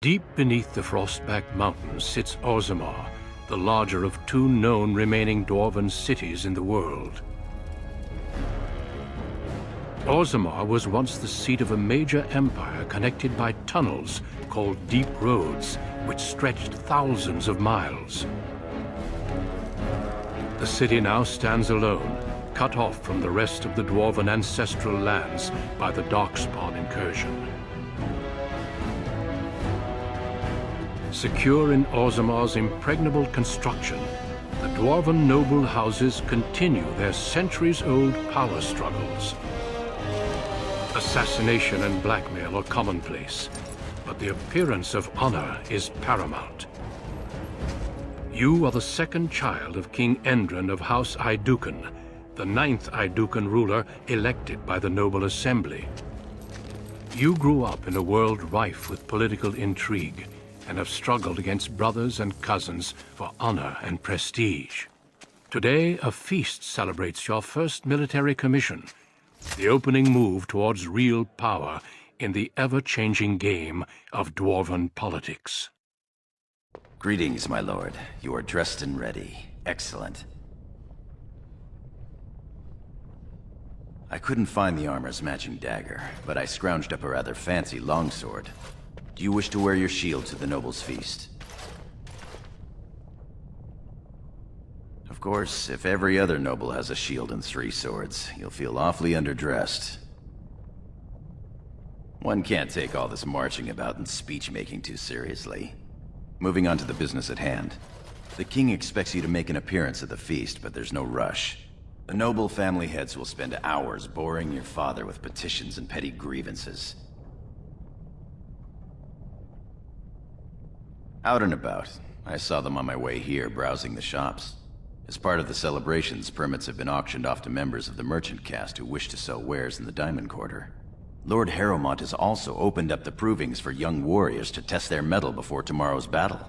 Deep beneath the Frostback Mountains sits Orzammar, the larger of two known remaining dwarven cities in the world. Orzammar was once the seat of a major empire connected by tunnels called Deep Roads, which stretched thousands of miles. The city now stands alone, cut off from the rest of the dwarven ancestral lands by the Darkspawn incursion. Secure in Orzammar's impregnable construction, the dwarven noble houses continue their centuries-old power struggles. Assassination and blackmail are commonplace, but the appearance of honor is paramount. You are the second child of King Endron of House Aeducan, the 9th Aeducan ruler elected by the Noble Assembly. You grew up in a world rife with political intrigue, and have struggled against brothers and cousins for honor and prestige. Today, a feast celebrates your first military commission, the opening move towards real power in the ever-changing game of dwarven politics. Greetings, my lord. You are dressed and ready. Excellent. I couldn't find the armor's matching dagger, but I scrounged up a rather fancy longsword. Do you wish to wear your shield to the noble's feast? Of course, if every other noble has a shield and 3 swords, you'll feel awfully underdressed. One can't take all this marching about and speech-making too seriously. Moving on to the business at hand. The king expects you to make an appearance at the feast, but there's no rush. The noble family heads will spend hours boring your father with petitions and petty grievances. Out and about. I saw them on my way here, browsing the shops. As part of the celebrations, permits have been auctioned off to members of the merchant caste who wish to sell wares in the Diamond Quarter. Lord Harrowmont has also opened up the provings for young warriors to test their mettle before tomorrow's battle.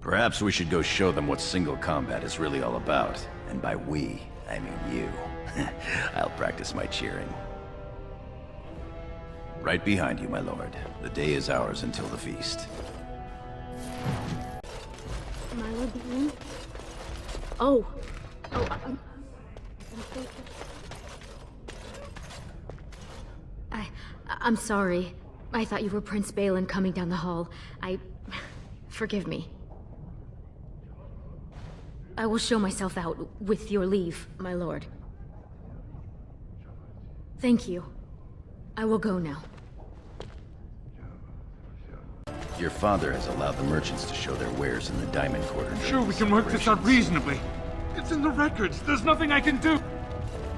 Perhaps we should go show them what single combat is really all about. And by we, I mean you. I'll practice my cheering. Right behind you, my lord. The day is ours until the feast. My lord, Duran? Oh, I'm sorry. I thought you were Prince Balin coming down the hall. Forgive me. I will show myself out, with your leave, my lord. Thank you. I will go now. Your father has allowed the merchants to show their wares in the Diamond Quarter. Sure, we can work this out reasonably. It's in the records. There's nothing I can do.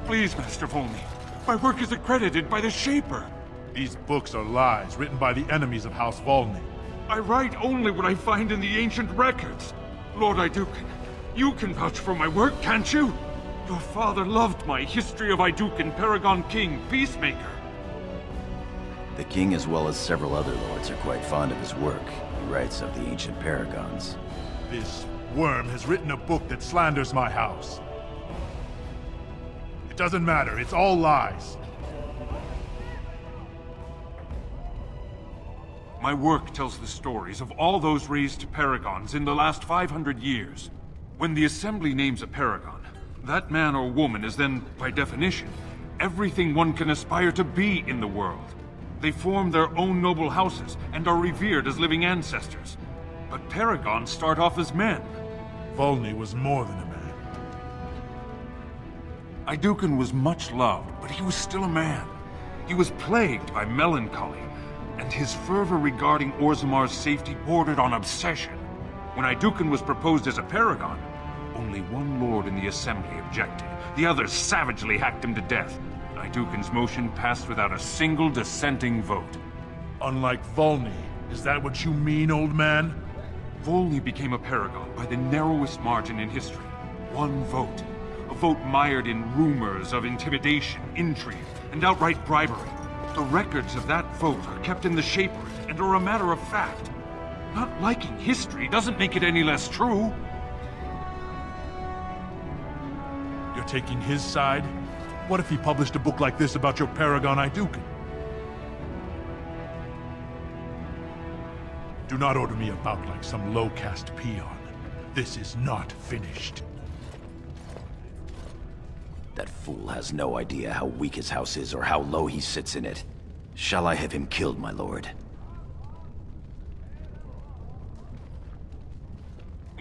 Please, Master Volney. My work is accredited by the Shaper. These books are lies written by the enemies of House Volney. I write only what I find in the ancient records. Lord Aeducan, you can vouch for my work, can't you? Your father loved my History of Aeducan, Paragon King, Peacemaker. The king, as well as several other lords, are quite fond of his work. He writes of the ancient paragons. This worm has written a book that slanders my house. It doesn't matter, it's all lies. My work tells the stories of all those raised to paragons in the last 500 years. When the Assembly names a paragon, that man or woman is then, by definition, everything one can aspire to be in the world. They form their own noble houses and are revered as living ancestors. But paragons start off as men. Volney was more than a man. Aeducan was much loved, but he was still a man. He was plagued by melancholy, and his fervor regarding Orzammar's safety bordered on obsession. When Aeducan was proposed as a paragon, only one lord in the Assembly objected. The others savagely hacked him to death. Aeducan's motion passed without a single dissenting vote. Unlike Volney, is that what you mean, old man? Volney became a paragon by the narrowest margin in history. One vote. A vote mired in rumors of intimidation, intrigue, and outright bribery. The records of that vote are kept in the Shaper and are a matter of fact. Not liking history doesn't make it any less true. You're taking his side? What if he published a book like this about your paragon Aeducan? Do not order me about like some low-caste peon. This is not finished. That fool has no idea how weak his house is or how low he sits in it. Shall I have him killed, my lord?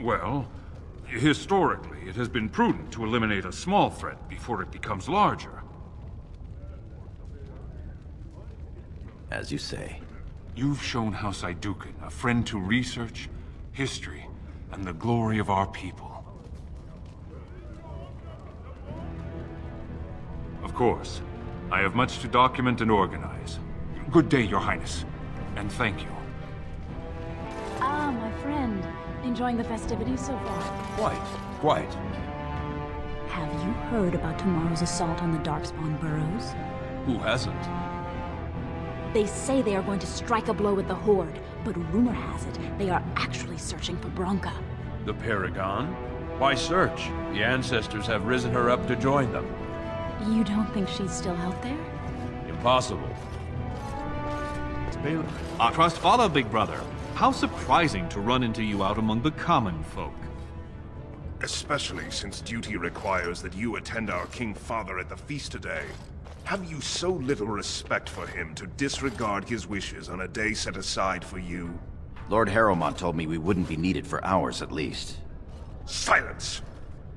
Well, historically, it has been prudent to eliminate a small threat before it becomes larger. As you say. You've shown House Idukan a friend to research, history, and the glory of our people. Of course, I have much to document and organize. Good day, Your Highness, and thank you. Ah, my friend. Enjoying the festivities so far? Quite. Have you heard about tomorrow's assault on the Darkspawn burrows? Who hasn't? They say they are going to strike a blow at the Horde, but rumor has it they are actually searching for Bronca. The Paragon? Why search? The ancestors have risen her up to join them. You don't think she's still out there? Impossible. Our trust follow, big brother. How surprising to run into you out among the common folk. Especially since duty requires that you attend our King Father at the feast today. Have you so little respect for him to disregard his wishes on a day set aside for you? Lord Harrowmont told me we wouldn't be needed for hours at least. Silence!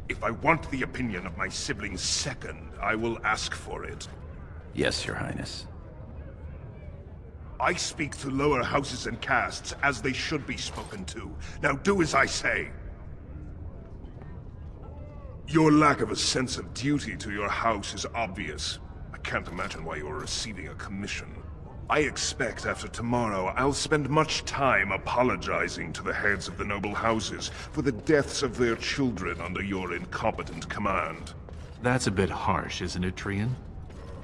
If I want the opinion of my sibling's second, I will ask for it. Yes, Your Highness. I speak to lower houses and castes as they should be spoken to. Now do as I say. Your lack of a sense of duty to your house is obvious. I can't imagine why you're receiving a commission. I expect after tomorrow I'll spend much time apologizing to the heads of the noble houses for the deaths of their children under your incompetent command. That's a bit harsh, isn't it, Trian?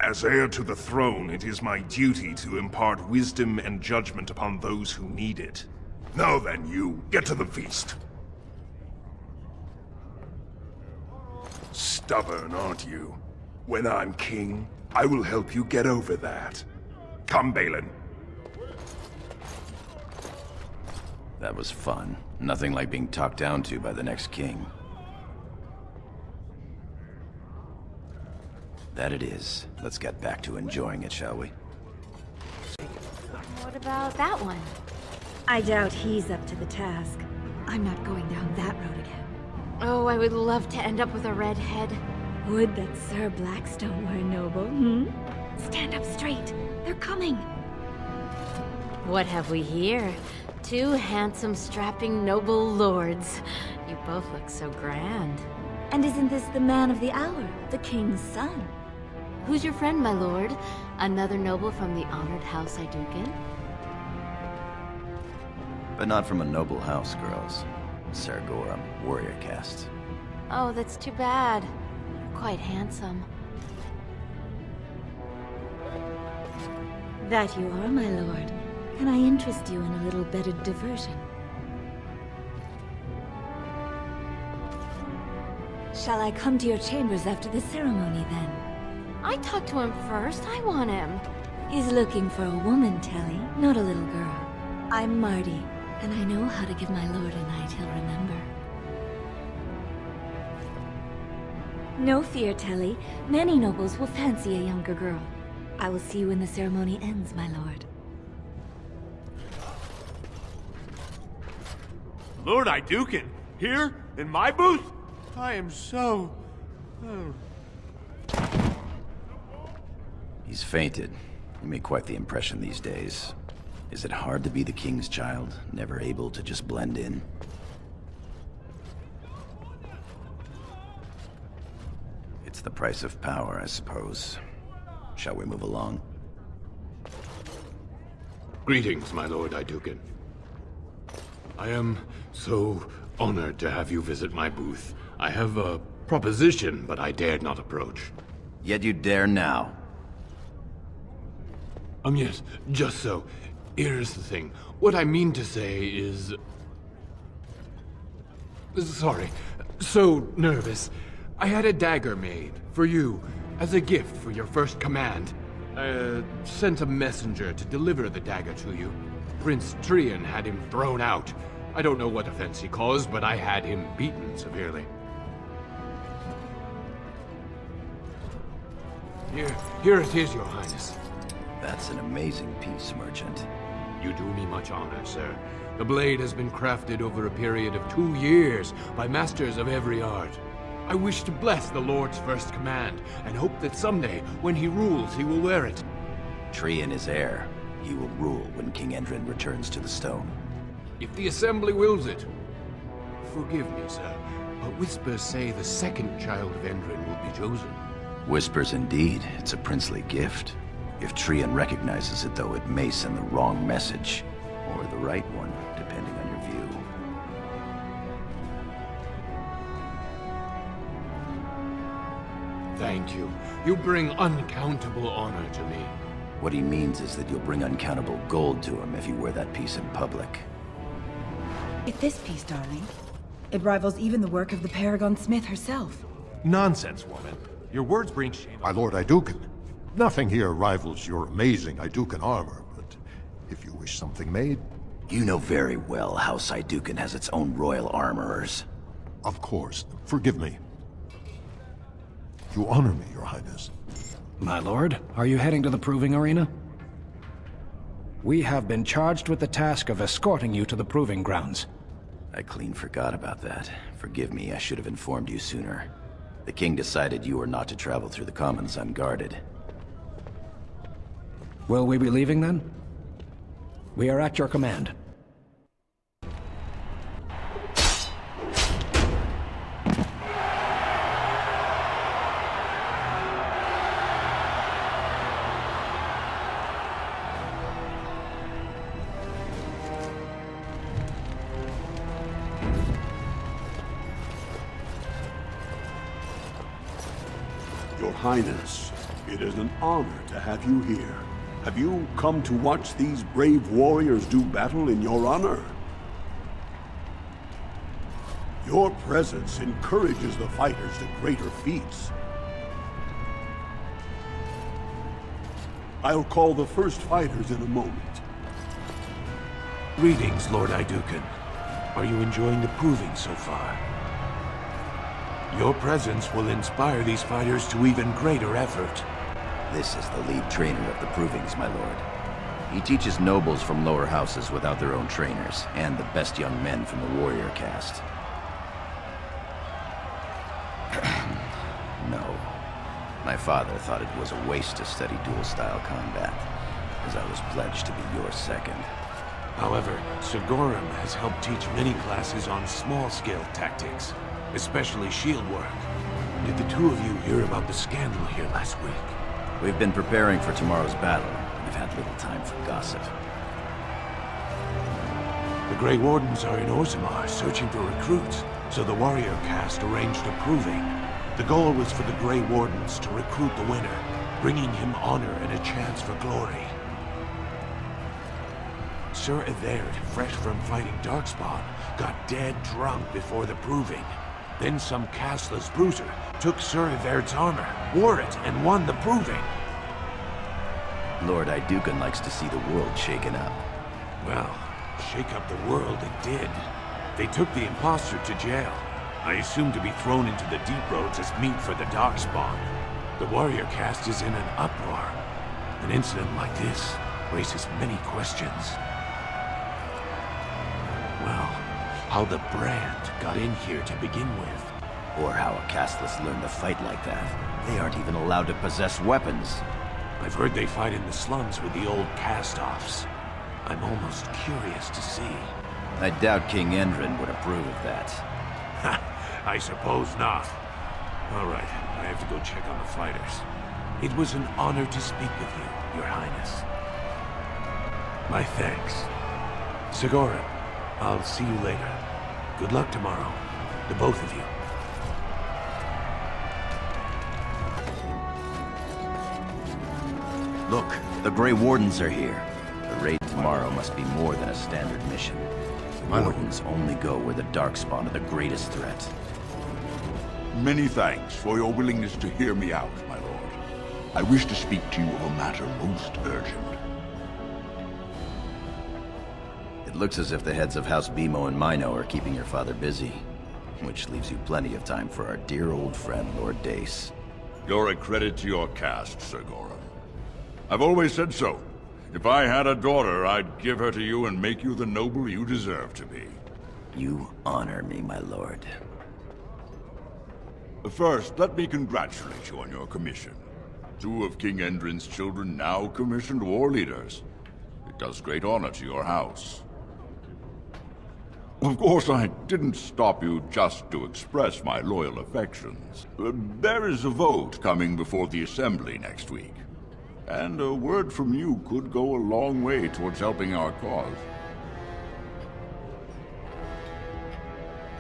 As heir to the throne, it is my duty to impart wisdom and judgment upon those who need it. Now then, you, get to the feast. Stubborn, aren't you? When I'm king, I will help you get over that. Come, Balin. That was fun. Nothing like being talked down to by the next king. That it is. Let's get back to enjoying it, shall we? What about that one? I doubt he's up to the task. I'm not going down that road again. Oh, I would love to end up with a red head. Would that Sir Blackstone were a noble, Stand up straight. They're coming. What have we here? Two handsome, strapping, noble lords. You both look so grand. And isn't this the man of the hour, the king's son? Who's your friend, my lord? Another noble from the honored House Idukan? But not from a noble house, girls. Sargorum, warrior caste. Oh, that's too bad. You're quite handsome. That you are, my lord. Can I interest you in a little bit of diversion? Shall I come to your chambers after the ceremony, then? I talked to him first. I want him. He's looking for a woman, Telly, not a little girl. I'm Marty, and I know how to give my lord a night he'll remember. No fear, Telly. Many nobles will fancy a younger girl. I will see you when the ceremony ends, my lord. Lord Idukan, here in my booth? I am so... He's fainted. You make quite the impression these days. Is it hard to be the king's child, never able to just blend in? It's the price of power, I suppose. Shall we move along? Greetings, my lord Idukan. I am so honored to have you visit my booth. I have a proposition, but I dared not approach. Yet you dare now. Yes, just so. Here's the thing. What I mean to say is... Sorry. So nervous. I had a dagger made, for you, as a gift for your first command. I sent a messenger to deliver the dagger to you. Prince Trian had him thrown out. I don't know what offense he caused, but I had him beaten severely. Here it is, Your Highness. That's an amazing piece, merchant. You do me much honor, sir. The blade has been crafted over a period of 2 years by masters of every art. I wish to bless the Lord's first command, and hope that someday, when he rules, he will wear it. Trian is heir. He will rule when King Endrin returns to the stone. If the Assembly wills it. Forgive me, sir, but whispers say the second child of Endrin will be chosen. Whispers indeed. It's a princely gift. If Trian recognizes it, though, it may send the wrong message. Or the right one, depending on your view. Thank you. You bring uncountable honor to me. What he means is that you'll bring uncountable gold to him if you wear that piece in public. It's this piece, darling. It rivals even the work of the Paragon Smith herself. Nonsense, woman. Your words bring shame. My lord Idukan, nothing here rivals your amazing Idukan armor, but if you wish something made... You know very well House Idukan has its own royal armorers. Of course. Forgive me. You honor me, Your Highness. My lord, are you heading to the proving arena? We have been charged with the task of escorting you to the proving grounds. I clean forgot about that. Forgive me, I should have informed you sooner. The king decided you were not to travel through the commons unguarded. Will we be leaving then? We are at your command. Your Highness, it is an honor to have you here. Have you come to watch these brave warriors do battle in your honor? Your presence encourages the fighters to greater feats. I'll call the first fighters in a moment. Greetings, Lord Idukan. Are you enjoying the proving so far? Your presence will inspire these fighters to even greater effort. This is the lead trainer of the provings, my lord. He teaches nobles from lower houses without their own trainers, and the best young men from the warrior caste. No. My father thought it was a waste to study dual-style combat, as I was pledged to be your second. However, Sigorum has helped teach many classes on small-scale tactics, especially shield work. Did the two of you hear about the scandal here last week? We've been preparing for tomorrow's battle, and have had little time for gossip. The Grey Wardens are in Orzammar searching for recruits, so the warrior caste arranged a proving. The goal was for the Grey Wardens to recruit the winner, bringing him honor and a chance for glory. Sir Everd, fresh from fighting Darkspawn, got dead drunk before the proving. Then some casteless bruiser took Sir Everd's armor, wore it, and won the proving. Lord Idukan likes to see the world shaken up. Well, shake up the world it did. They took the imposter to jail. I assume to be thrown into the deep roads as meat for the Darkspawn. The warrior caste is in an uproar. An incident like this raises many questions. Well, how the brand got in here to begin with. Or how a casteless learned to fight like that. They aren't even allowed to possess weapons. I've heard they fight in the slums with the old cast-offs. I'm almost curious to see. I doubt King Endrin would approve of that. Ha! I suppose not. All right, I have to go check on the fighters. It was an honor to speak with you, Your Highness. My thanks. Sigorum, I'll see you later. Good luck tomorrow, the both of you. Look, the Grey Wardens are here. The raid tomorrow must be more than a standard mission. The Wardens only go where the Darkspawn are the greatest threat. Many thanks for your willingness to hear me out, my lord. I wish to speak to you of a matter most urgent. It looks as if the heads of House Bimo and Mino are keeping your father busy, which leaves you plenty of time for our dear old friend, Lord Dace. You're a credit to your caste, Sir Goran. I've always said so. If I had a daughter, I'd give her to you and make you the noble you deserve to be. You honor me, my lord. First, let me congratulate you on your commission. 2 of King Endrin's children now commissioned war leaders. It does great honor to your house. Of course, I didn't stop you just to express my loyal affections. There is a vote coming before the Assembly next week. And a word from you could go a long way towards helping our cause.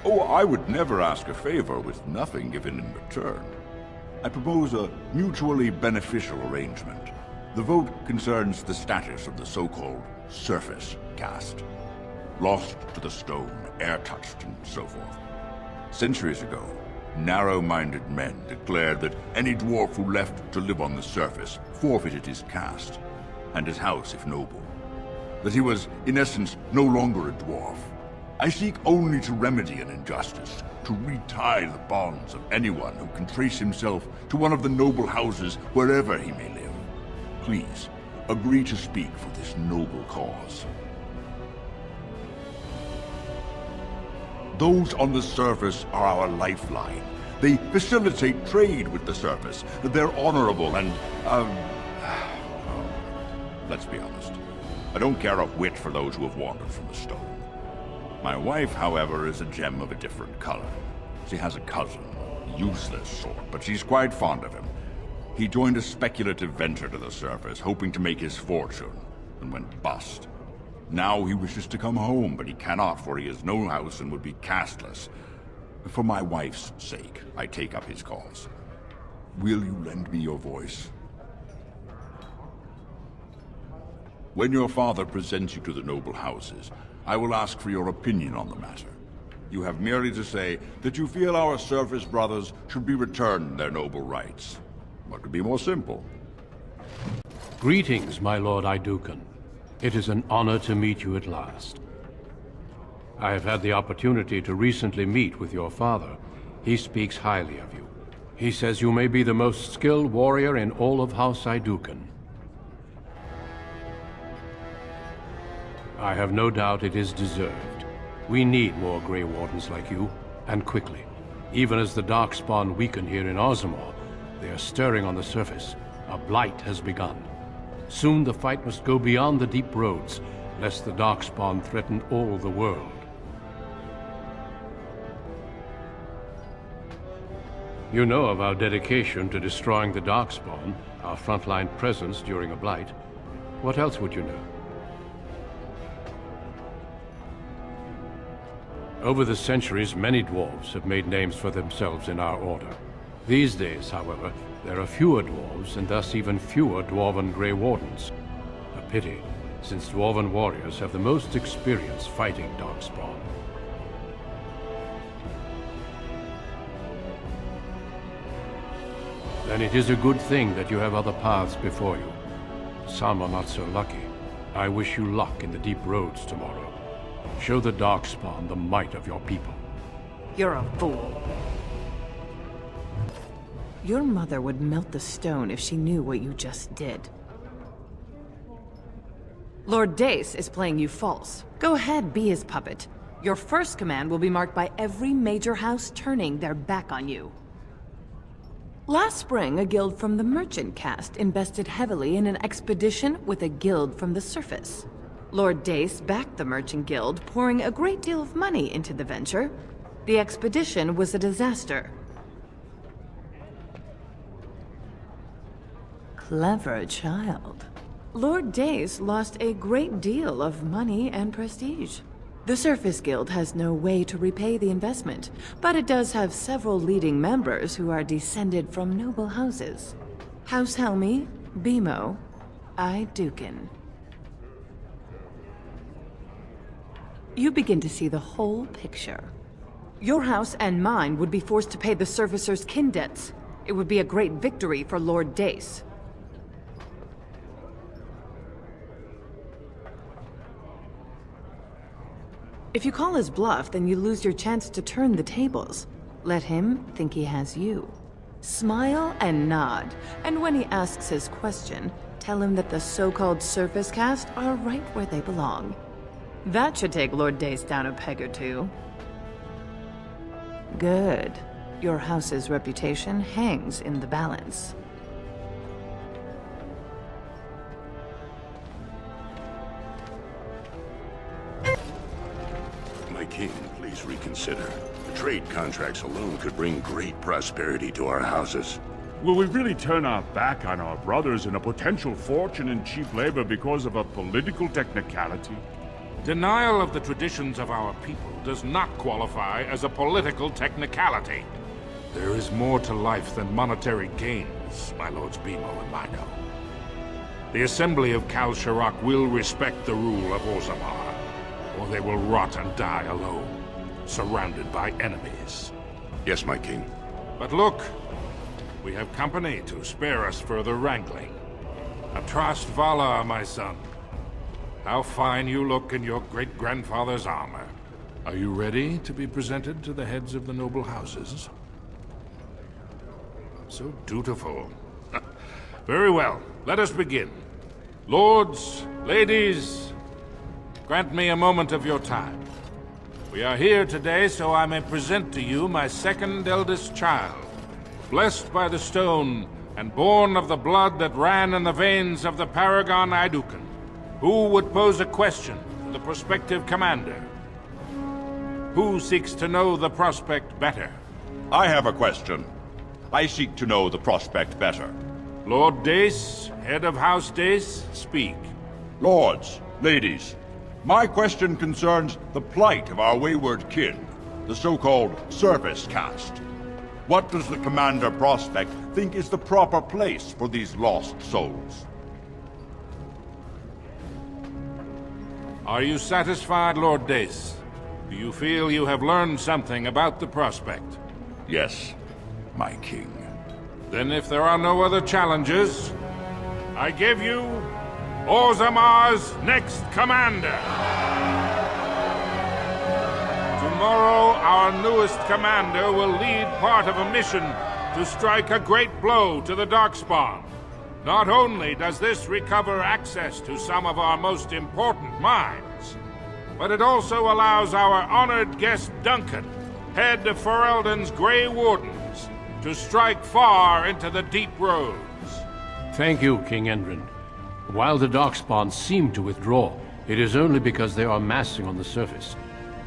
Oh, I would never ask a favor with nothing given in return. I propose a mutually beneficial arrangement. The vote concerns the status of the so-called surface caste. Lost to the stone, air-touched, and so forth. Centuries ago, narrow-minded men declared that any dwarf who left to live on the surface forfeited his caste, and his house if noble. That he was, in essence, no longer a dwarf. I seek only to remedy an injustice, to retie the bonds of anyone who can trace himself to one of the noble houses wherever he may live. Please, agree to speak for this noble cause. Those on the surface are our lifeline. They facilitate trade with the surface. They're honorable and, let's be honest. I don't care a whit for those who have wandered from the stone. My wife, however, is a gem of a different color. She has a cousin, a useless sort, but she's quite fond of him. He joined a speculative venture to the surface, hoping to make his fortune, and went bust. Now he wishes to come home, but he cannot, for he has no house and would be casteless. For my wife's sake, I take up his cause. Will you lend me your voice? When your father presents you to the noble houses, I will ask for your opinion on the matter. You have merely to say that you feel our surface brothers should be returned their noble rights. What could be more simple? Greetings, my lord Idukan. It is an honor to meet you at last. I have had the opportunity to recently meet with your father. He speaks highly of you. He says you may be the most skilled warrior in all of House Idukan. I have no doubt it is deserved. We need more Grey Wardens like you, and quickly. Even as the Darkspawn weaken here in Orzammar, they are stirring on the surface. A blight has begun. Soon the fight must go beyond the deep roads, lest the Darkspawn threaten all the world. You know of our dedication to destroying the Darkspawn, our frontline presence during a blight. What else would you know? Over the centuries, many dwarves have made names for themselves in our order. These days, however, there are fewer dwarves and thus even fewer dwarven Grey Wardens. A pity, since dwarven warriors have the most experience fighting Darkspawn. Then it is a good thing that you have other paths before you. Some are not so lucky. I wish you luck in the deep roads tomorrow. Show the Darkspawn the might of your people. You're a fool. Your mother would melt the stone if she knew what you just did. Lord Dace is playing you false. Go ahead, be his puppet. Your first command will be marked by every major house turning their back on you. Last spring, a guild from the merchant caste invested heavily in an expedition with a guild from the surface. Lord Dace backed the merchant guild, pouring a great deal of money into the venture. The expedition was a disaster. Clever child. Lord Dace lost a great deal of money and prestige. The Surface Guild has no way to repay the investment, but it does have several leading members who are descended from noble houses. House Helmi, Bimo, Idukan. You begin to see the whole picture. Your house and mine would be forced to pay the Surfacer's kin debts. It would be a great victory for Lord Dace. If you call his bluff, then you lose your chance to turn the tables. Let him think he has you. Smile and nod, and when he asks his question, tell him that the so-called surface caste are right where they belong. That should take Lord Dace down a peg or two. Good. Your house's reputation hangs in the balance. My king, please reconsider. The trade contracts alone could bring great prosperity to our houses. Will we really turn our back on our brothers and a potential fortune in cheap labor because of a political technicality? Denial of the traditions of our people does not qualify as a political technicality. There is more to life than monetary gains, my lords Bimo and Mino. The Assembly of Kal Shirak will respect the rule of Orzammar, or they will rot and die alone, surrounded by enemies. Yes, my king. But look, we have company to spare us further wrangling. Atrast Vala, my son. How fine you look in your great-grandfather's armor. Are you ready to be presented to the heads of the noble houses? So dutiful. Very well, let us begin. Lords, ladies, grant me a moment of your time. We are here today so I may present to you my second eldest child, blessed by the stone and born of the blood that ran in the veins of the Paragon Idukan. Who would pose a question to the prospective commander? Who seeks to know the prospect better? I have a question. I seek to know the prospect better. Lord Dace, head of House Dace, speak. Lords, ladies, my question concerns the plight of our wayward kin, the so-called service caste. What does the Commander Prospect think is the proper place for these lost souls? Are you satisfied, Lord Dace? Do you feel you have learned something about the prospect? Yes, my king. Then if there are no other challenges, I give you Orzammar's next commander. Tomorrow, our newest commander will lead part of a mission to strike a great blow to the Darkspawn. Not only does this recover access to some of our most important mines, but it also allows our honored guest Duncan, head of Ferelden's Grey Wardens, to strike far into the deep roads. Thank you, King Endrin. While the Darkspawn seem to withdraw, it is only because they are massing on the surface.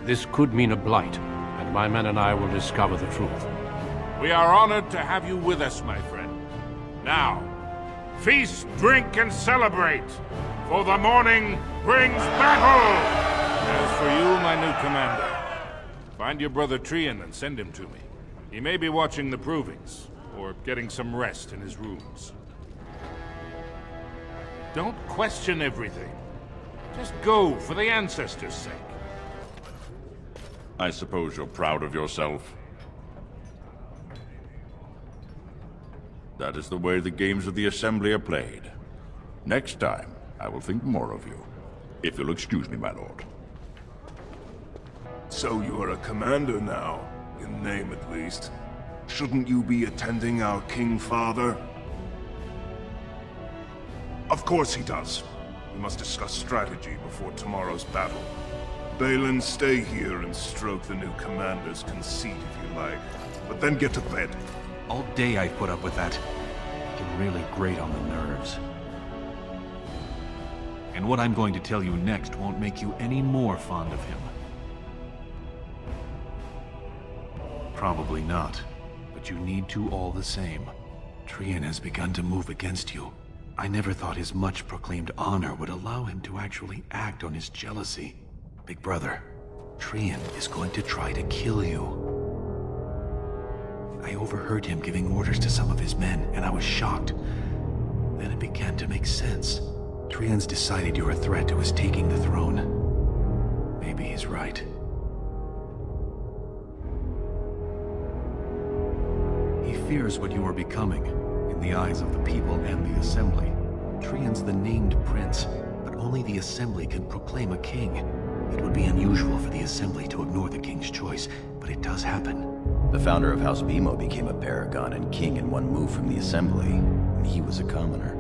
This could mean a blight, and my men and I will discover the truth. We are honored to have you with us, my friend. Now, feast, drink, and celebrate, for the morning brings battle! As for you, my new commander, find your brother Trian and send him to me. He may be watching the provings, or getting some rest in his rooms. Don't question everything. Just go for the ancestors' sake. I suppose you're proud of yourself. That is the way the games of the Assembly are played. Next time, I will think more of you. If you'll excuse me, my lord. So you are a commander now, in name at least. Shouldn't you be attending our King Father? Of course he does. We must discuss strategy before tomorrow's battle. Balin, stay here and stroke the new commander's conceit if you like. But then get to bed. All day I've put up with that. It can really grate on the nerves. And what I'm going to tell you next won't make you any more fond of him. Probably not, but you need to all the same. Trian has begun to move against you. I never thought his much-proclaimed honor would allow him to actually act on his jealousy. Big brother, Trian is going to try to kill you. I overheard him giving orders to some of his men, and I was shocked. Then it began to make sense. Trian's decided you're a threat to his taking the throne. Maybe he's right. He fears what you are becoming, in the eyes of the people and the Assembly. Trian's the named prince, but only the Assembly can proclaim a king. It would be unusual for the Assembly to ignore the King's choice, but it does happen. The founder of House Bimo became a paragon and king in one move from the Assembly, when he was a commoner.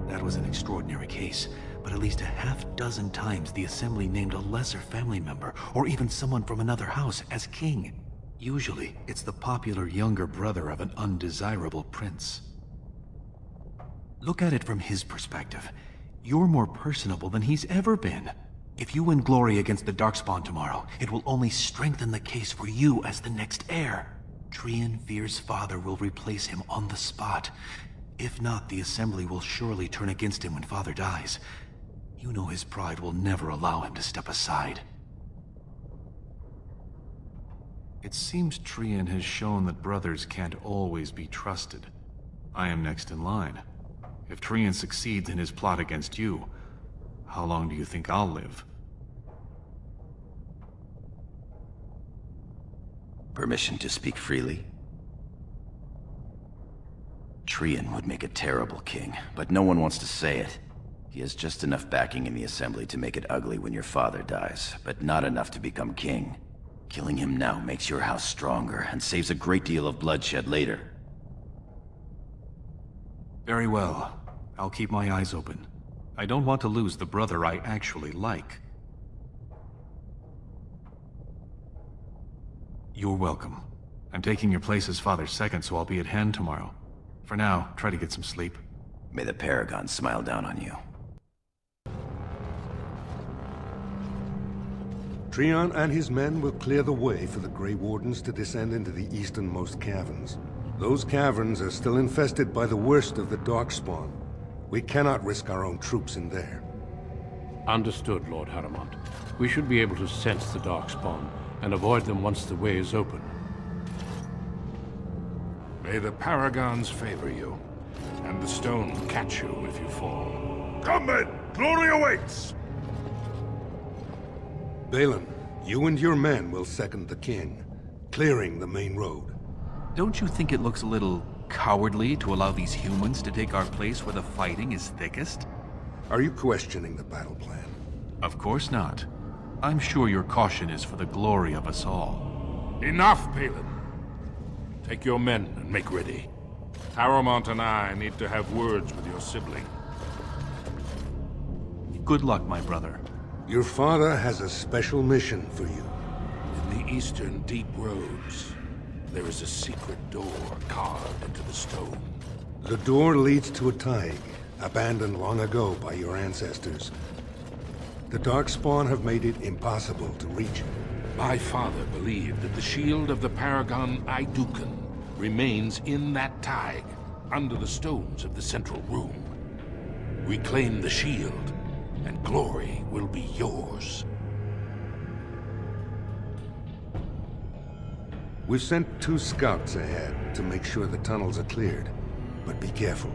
That was an extraordinary case, but at least a half-dozen times the Assembly named a lesser family member, or even someone from another house, as king. Usually, it's the popular younger brother of an undesirable prince. Look at it from his perspective. You're more personable than he's ever been. If you win glory against the Darkspawn tomorrow, it will only strengthen the case for you as the next heir. Trian Fear's father will replace him on the spot. If not, the Assembly will surely turn against him when father dies. You know his pride will never allow him to step aside. It seems Trian has shown that brothers can't always be trusted. I am next in line. If Trian succeeds in his plot against you, how long do you think I'll live? Permission to speak freely? Trian would make a terrible king, but no one wants to say it. He has just enough backing in the Assembly to make it ugly when your father dies, but not enough to become king. Killing him now makes your house stronger and saves a great deal of bloodshed later. Very well. I'll keep my eyes open. I don't want to lose the brother I actually like. You're welcome. I'm taking your place as father's second, so I'll be at hand tomorrow. For now, try to get some sleep. May the Paragon smile down on you. Trian and his men will clear the way for the Grey Wardens to descend into the easternmost caverns. Those caverns are still infested by the worst of the Darkspawn. We cannot risk our own troops in there. Understood, Lord Harrowmont. We should be able to sense the Darkspawn and avoid them once the way is open. May the Paragons favor you, and the stone catch you if you fall. Come men! Glory awaits! Balin, you and your men will second the king, clearing the main road. Don't you think it looks a little cowardly to allow these humans to take our place where the fighting is thickest? Are you questioning the battle plan? Of course not. I'm sure your caution is for the glory of us all. Enough, Balin. Take your men and make ready. Harrowmont and I need to have words with your sibling. Good luck, my brother. Your father has a special mission for you. In the eastern deep roads, there is a secret door carved into the stone. The door leads to a Taig, abandoned long ago by your ancestors. The Darkspawn have made it impossible to reach it. My father believed that the shield of the Paragon Idukan remains in that Taig, under the stones of the central room. Reclaim the shield, and glory will be yours. We've sent 2 scouts ahead to make sure the tunnels are cleared. But be careful.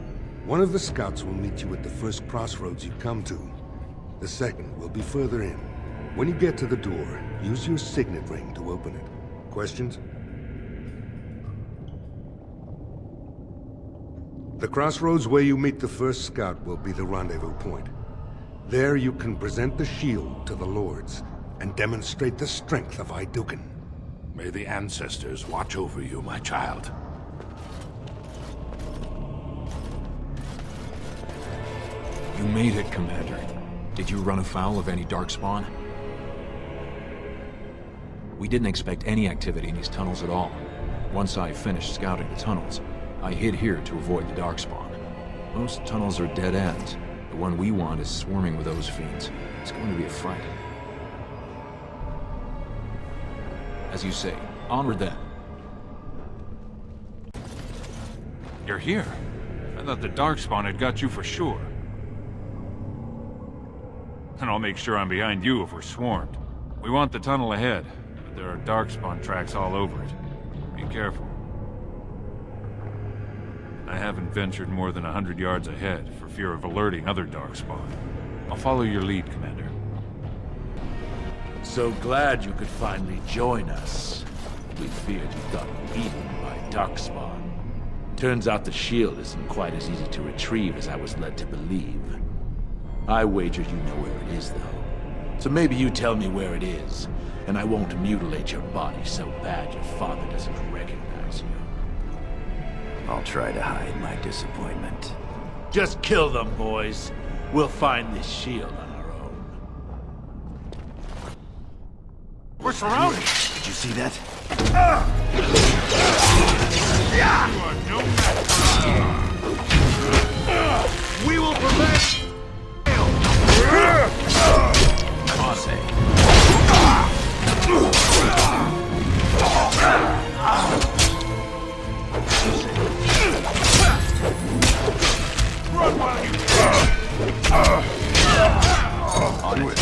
One of the scouts will meet you at the first crossroads you come to. The second will be further in. When you get to the door, use your signet ring to open it. Questions? The crossroads where you meet the first scout will be the rendezvous point. There you can present the shield to the Lords and demonstrate the strength of Idukan. May the ancestors watch over you, my child. You made it, Commander. Did you run afoul of any Darkspawn? We didn't expect any activity in these tunnels at all. Once I finished scouting the tunnels, I hid here to avoid the Darkspawn. Most tunnels are dead ends. The one we want is swarming with those fiends. It's going to be a fight. As you say, onward then. You're here. I thought the Darkspawn had got you for sure. And I'll make sure I'm behind you if we're swarmed. We want the tunnel ahead, but there are Darkspawn tracks all over it. Be careful. I haven't ventured more than 100 yards ahead for fear of alerting other Darkspawn. I'll follow your lead, Commander. So glad you could finally join us. We feared you'd gotten eaten by Darkspawn. Turns out the shield isn't quite as easy to retrieve as I was led to believe. I wager you know where it is, though. So maybe you tell me where it is, and I won't mutilate your body so bad your father doesn't recognize you. I'll try to hide my disappointment. Just kill them, boys. We'll find this shield on our own. We're surrounded! Did you see that? You are no match for us! We will prevent... Run while you can! On it.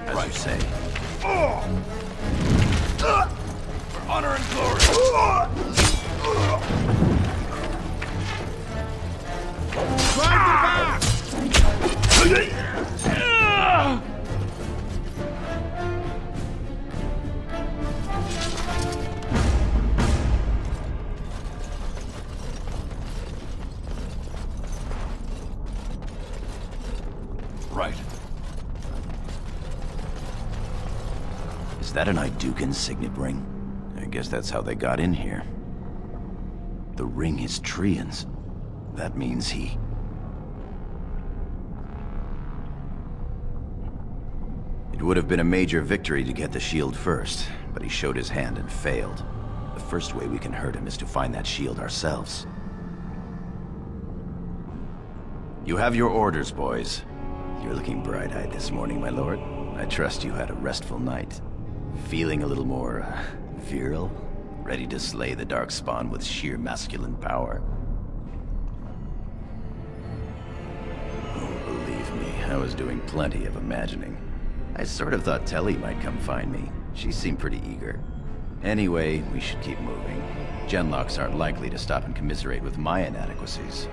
As you say. For honor and glory. Drive them back! Right. Is that an Idukan signet ring? I guess that's how they got in here. The ring is Trian's. That means he... It would have been a major victory to get the shield first, but he showed his hand and failed. The first way we can hurt him is to find that shield ourselves. You have your orders, boys. You're looking bright-eyed this morning, my lord. I trust you had a restful night. Feeling a little more, virile? Ready to slay the Darkspawn with sheer masculine power? Oh, believe me, I was doing plenty of imagining. I sort of thought Telly might come find me. She seemed pretty eager. Anyway, we should keep moving. Genlocks aren't likely to stop and commiserate with my inadequacies.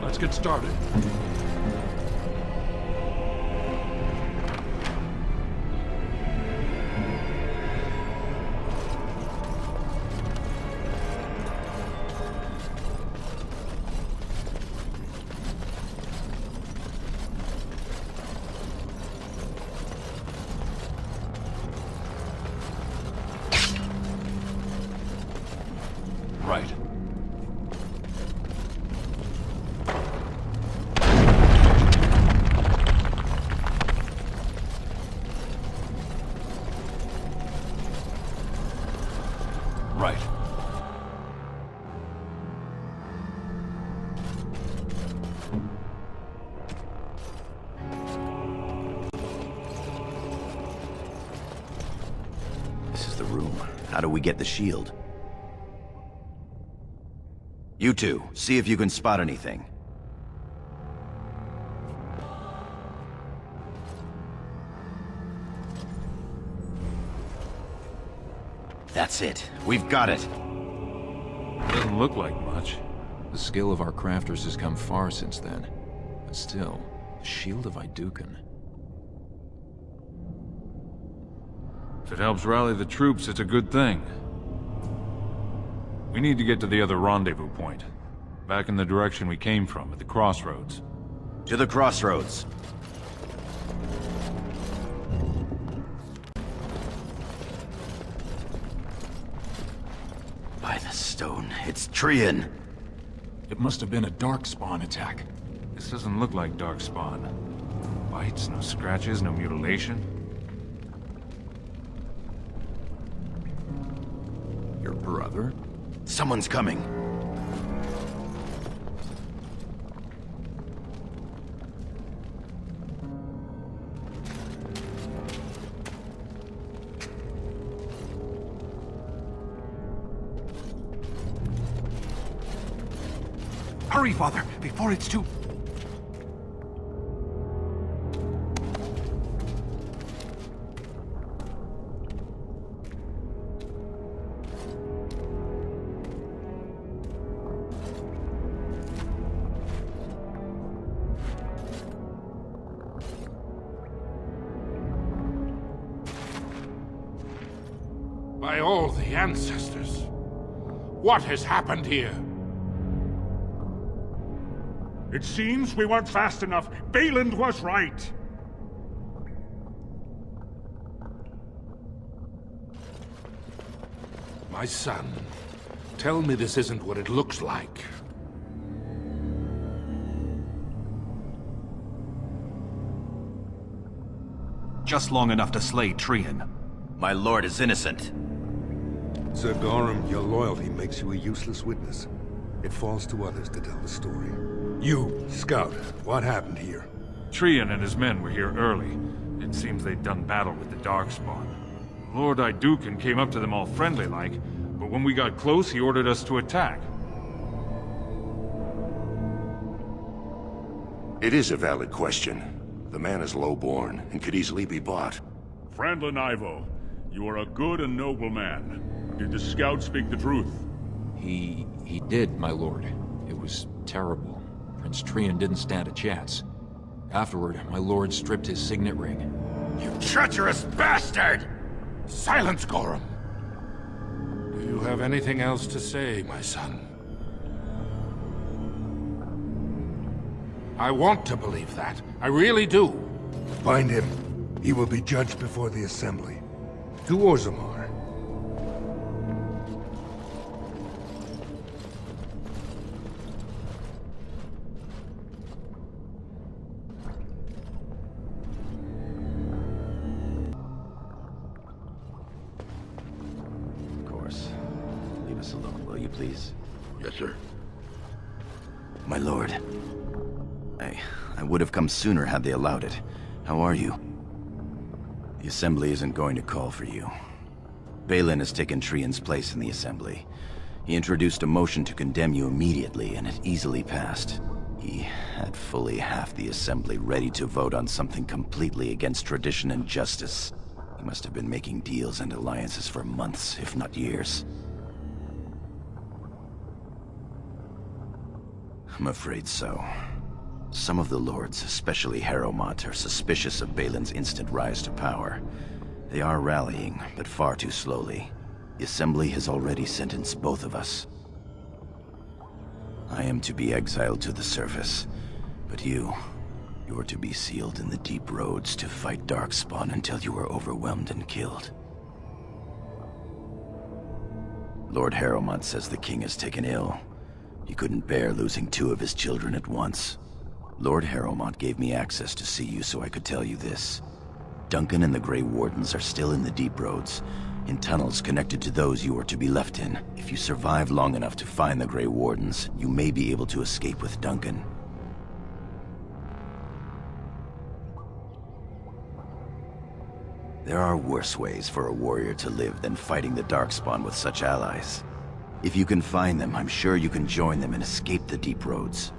Let's get started. Right. Right. This is the room. How do we get the shield? You two, see if you can spot anything. That's it. We've got it. Doesn't look like much. The skill of our crafters has come far since then. But still, the Shield of Idukan. If it helps rally the troops, it's a good thing. We need to get to the other rendezvous point. Back in the direction we came from, at the crossroads. To the crossroads. By the stone, it's Trian. It must have been a Darkspawn attack. This doesn't look like Darkspawn. No bites, no scratches, no mutilation. Your brother? Someone's coming. Hurry, Father, before it's too... By all the ancestors. What has happened here? It seems we weren't fast enough. Balin was right. My son, tell me this isn't what it looks like. Just long enough to slay Trian. My lord is innocent. Sir Gorham, your loyalty makes you a useless witness. It falls to others to tell the story. You, Scout, what happened here? Trian and his men were here early. It seems they'd done battle with the Darkspawn. Lord Iduken came up to them all friendly-like, but when we got close, he ordered us to attack. It is a valid question. The man is low-born and could easily be bought. Frandlin Ivo, you are a good and noble man. Did the scout speak the truth? He did, my lord. It was terrible. Prince Trian didn't stand a chance. Afterward, my lord stripped his signet ring. You treacherous bastard! Silence, Gorham! Do you have anything else to say, my son? I want to believe that. I really do. Find him. He will be judged before the Assembly. To Orzammar. Of course. Leave us alone, will you please? Yes, sir. My lord. I would have come sooner had they allowed it. How are you? The Assembly isn't going to call for you. Balin has taken Trian's place in the Assembly. He introduced a motion to condemn you immediately, and it easily passed. He had fully half the Assembly ready to vote on something completely against tradition and justice. He must have been making deals and alliances for months, if not years. I'm afraid so. Some of the lords, especially Harrowmont, are suspicious of Balin's instant rise to power. They are rallying, but far too slowly. The Assembly has already sentenced both of us. I am to be exiled to the surface, but you are to be sealed in the deep roads to fight Darkspawn until you are overwhelmed and killed. Lord Harrowmont says the king is taken ill. He couldn't bear losing 2 of his children at once. Lord Harrowmont gave me access to see you so I could tell you this. Duncan and the Grey Wardens are still in the deep roads, in tunnels connected to those you are to be left in. If you survive long enough to find the Grey Wardens, you may be able to escape with Duncan. There are worse ways for a warrior to live than fighting the Darkspawn with such allies. If you can find them, I'm sure you can join them and escape the deep roads.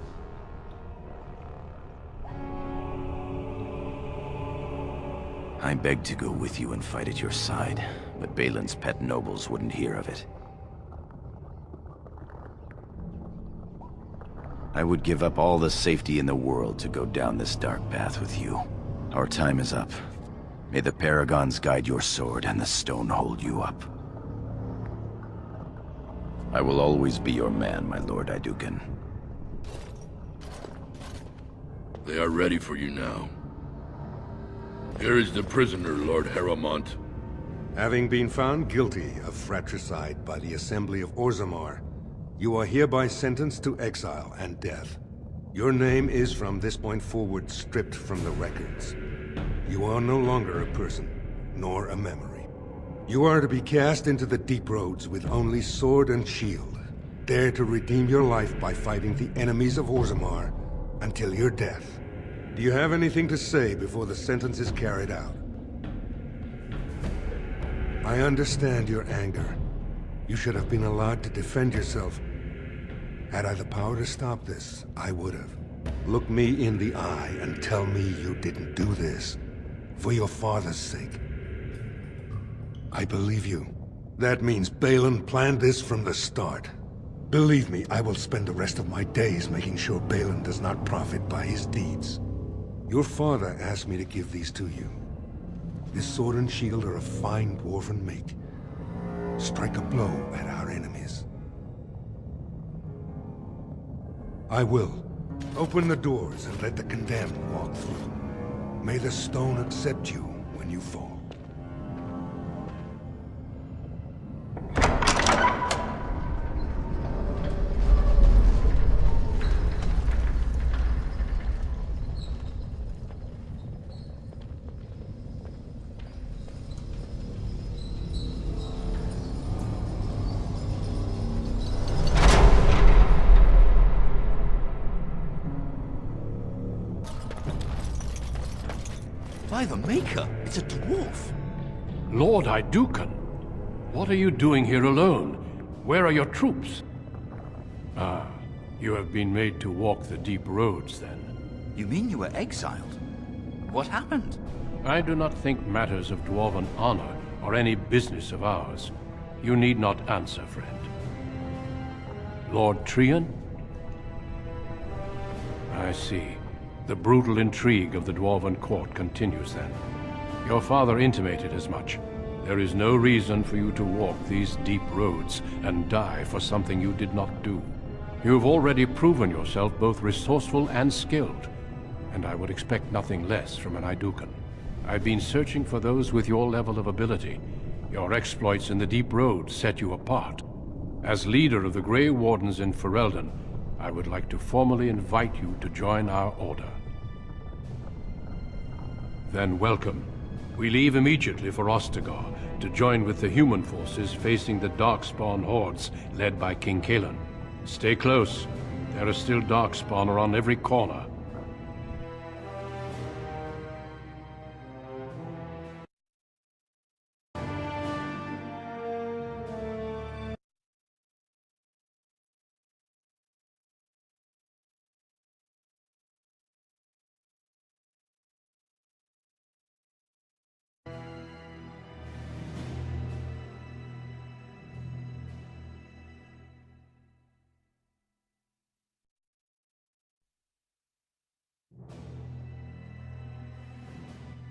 I begged to go with you and fight at your side, but Balin's pet nobles wouldn't hear of it. I would give up all the safety in the world to go down this dark path with you. Our time is up. May the Paragons guide your sword and the stone hold you up. I will always be your man, my Lord Iduken. They are ready for you now. Here is the prisoner, Lord Harrowmont. Having been found guilty of fratricide by the Assembly of Orzammar, you are hereby sentenced to exile and death. Your name is from this point forward stripped from the records. You are no longer a person, nor a memory. You are to be cast into the deep roads with only sword and shield. Dare to redeem your life by fighting the enemies of Orzammar until your death. Do you have anything to say before the sentence is carried out? I understand your anger. You should have been allowed to defend yourself. Had I the power to stop this, I would have. Look me in the eye and tell me you didn't do this. For your father's sake. I believe you. That means Balin planned this from the start. Believe me, I will spend the rest of my days making sure Balin does not profit by his deeds. Your father asked me to give these to you. This sword and shield are of fine dwarven make. strike a blow at our enemies. I will. Open the doors and let the condemned walk through. May the stone accept you when you fall. By the Maker, it's a dwarf. Lord Idukan, what are you doing here alone? Where are your troops? Ah, you have been made to walk the deep roads, then. You mean you were exiled? What happened? I do not think matters of dwarven honor are any business of ours. You need not answer, friend. Lord Trian? I see. The brutal intrigue of the Dwarven court continues, then. Your father intimated as much. There is no reason for you to walk these deep roads and die for something you did not do. You have already proven yourself both resourceful and skilled, and I would expect nothing less from an Idukan. I've been searching for those with your level of ability. Your exploits in the deep roads set you apart. As leader of the Grey Wardens in Ferelden, I would like to formally invite you to join our order. Then welcome. We leave immediately for Ostagar to join with the human forces facing the Darkspawn hordes led by King Kaelan. Stay close. There are still Darkspawn around every corner.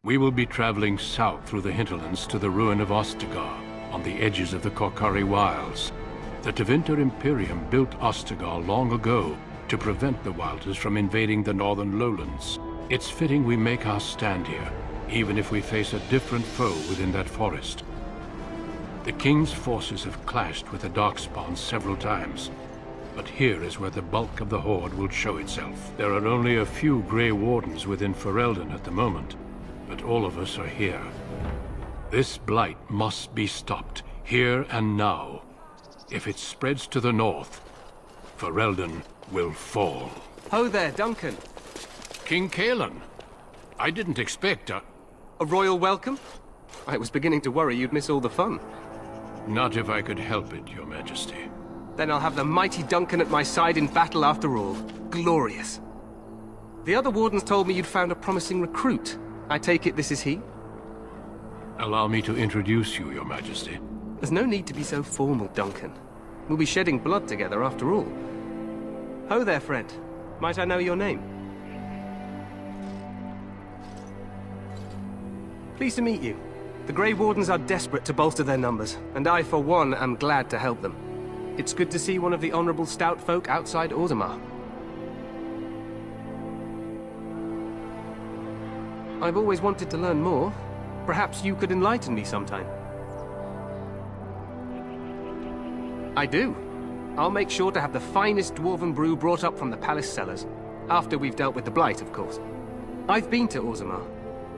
We will be traveling south through the hinterlands to the ruin of Ostagar, on the edges of the Korcari Wilds. The Tevinter Imperium built Ostagar long ago to prevent the Wilders from invading the northern lowlands. It's fitting we make our stand here, even if we face a different foe within that forest. The King's forces have clashed with the Darkspawn several times, but here is where the bulk of the Horde will show itself. There are only a few Grey Wardens within Ferelden at the moment, but all of us are here. This blight must be stopped, here and now. If it spreads to the north, Ferelden will fall. Ho there, Duncan. King Kaelan. I didn't expect a royal welcome? I was beginning to worry you'd miss all the fun. Not if I could help it, Your Majesty. Then I'll have the mighty Duncan at my side in battle after all. Glorious. The other wardens told me you'd found a promising recruit. I take it this is he? Allow me to introduce you, Your Majesty. There's no need to be so formal, Duncan. We'll be shedding blood together after all. Ho there, friend. Might I know your name? Pleased to meet you. The Grey Wardens are desperate to bolster their numbers, and I, for one, am glad to help them. It's good to see one of the honorable stout folk outside Orzammar. I've always wanted to learn more. Perhaps you could enlighten me sometime. I do. I'll make sure to have the finest dwarven brew brought up from the palace cellars. After we've dealt with the blight, of course. I've been to Orzammar.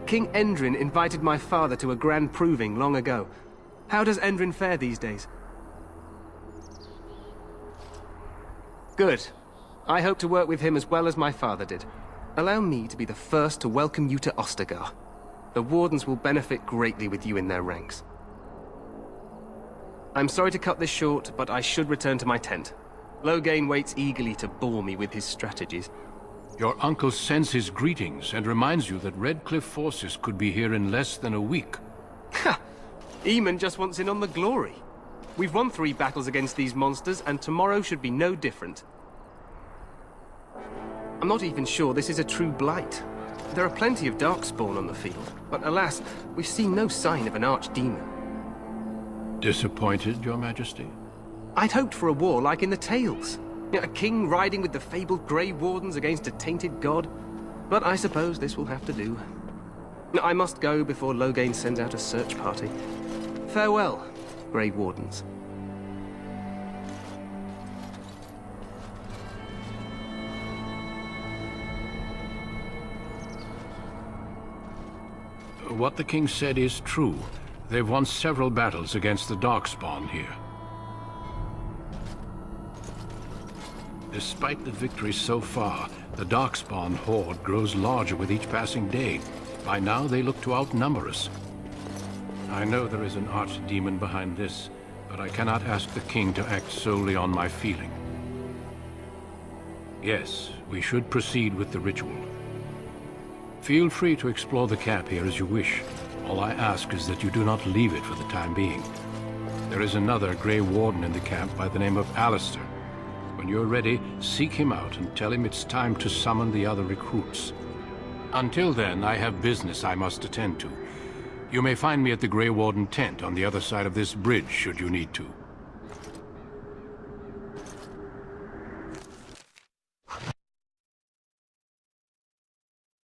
King Endrin invited my father to a grand proving long ago. How does Endrin fare these days? Good. I hope to work with him as well as my father did. Allow me to be the first to welcome you to Ostagar. The Wardens will benefit greatly with you in their ranks. I'm sorry to cut this short, but I should return to my tent. Loghain waits eagerly to bore me with his strategies. Your uncle sends his greetings and reminds you that Redcliffe forces could be here in less than a week. Ha! Eamon just wants in on the glory. We've won 3 battles against these monsters, and tomorrow should be no different. I'm not even sure this is a true blight. There are plenty of Darkspawn on the field, but alas, we've seen no sign of an archdemon. Disappointed, Your Majesty? I'd hoped for a war like in the tales. A king riding with the fabled Grey Wardens against a tainted god. But I suppose this will have to do. I must go before Loghain sends out a search party. Farewell, Grey Wardens. What the king said is true. They've won several battles against the Darkspawn here. Despite the victories so far, the Darkspawn horde grows larger with each passing day. By now, they look to outnumber us. I know there is an archdemon behind this, but I cannot ask the king to act solely on my feeling. Yes, we should proceed with the ritual. Feel free to explore the camp here as you wish. All I ask is that you do not leave it for the time being. There is another Grey Warden in the camp by the name of Alistair. When you're ready, seek him out and tell him it's time to summon the other recruits. Until then, I have business I must attend to. You may find me at the Grey Warden tent on the other side of this bridge, should you need to.